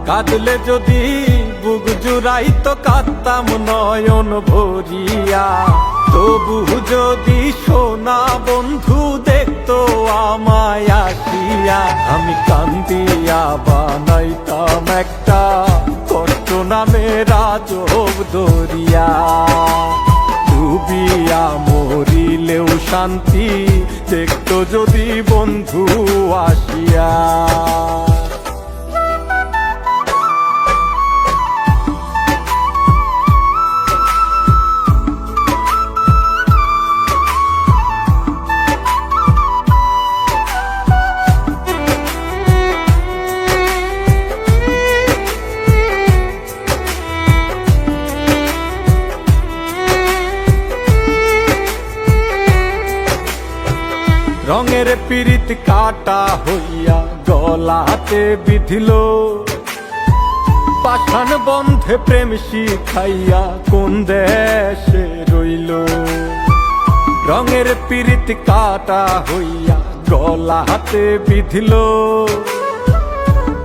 কাঁদলে যদি বুক জুড়াইতো কাঁদতাম নয়ন ভরিয়া, তবু যদি সোনা বন্ধু দেখতো আমায় আসিয়া, আমি কান্দিয়া বানাইতাম একটা কষ্ট নামের আজব দরিয়া। ডুবিয়া মরিলেও শান্তি দেখতো যদি বন্ধু আসিয়া। রঙের পীড়িত কাটা হইয়া গলাতে বিধিল, পাষাণ বন্ধে প্রেম শিখাইয়া কোন দেশে রইল। রঙের পীড়িত কাটা হইয়া গলাতে বিধিল,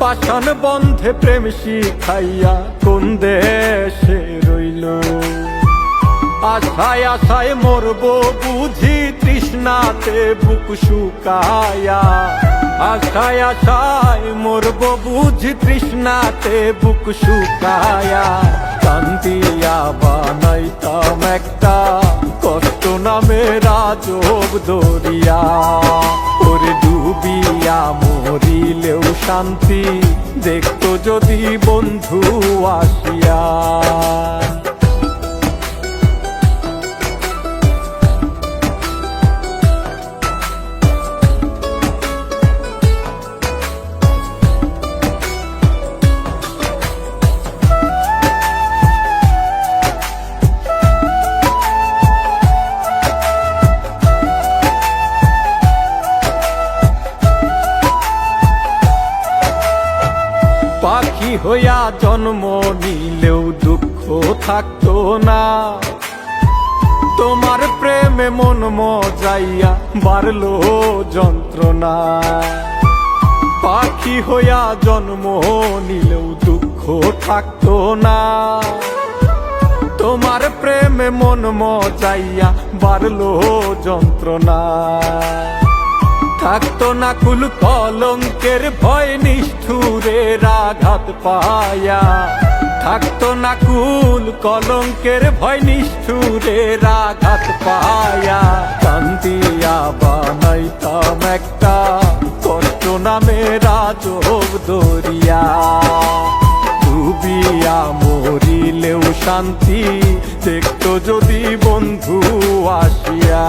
পাষাণ বন্ধে প্রেম শিখাইয়া কোন দেশে রইল। আশায় আশায় মরব বুঝি তৃষ্ণাতে বুক শুকায়া, আশায় আশায় মরব বুঝি তৃষ্ণাতে বুক শুকায়া। কান্দিয়া বানাইতাম একটা কষ্ট নামের আজব দরিয়া, ওরে ডুবিয়া মরিলেও শান্তি দেখতো যদি বন্ধু আসিয়া। পাখি হইয়া জন্ম নিলেও দুঃখ থাকতো না, তোমার প্রেমে মন মজাইয়া বাড়লো যন্ত্রণা। পাখি হইয়া জন্ম নিলেও দুঃখ থাকতো না, তোমার প্রেমে মন মজাইয়া বাড়লো যন্ত্রণা। থাকতো না কুল কলঙ্কের ভয় নিষ্ঠুরের আঘাত পায়া, থাকতো না কুল কলঙ্কের ভয় নিষ্ঠুরের আঘাত পায়া। কান্দিয়া বানাইতাম একটা কষ্ট নামের আজব দরিয়া, ডুবিয়া মরিলেও শান্তি দেখতো যদি বন্ধু আসিয়া।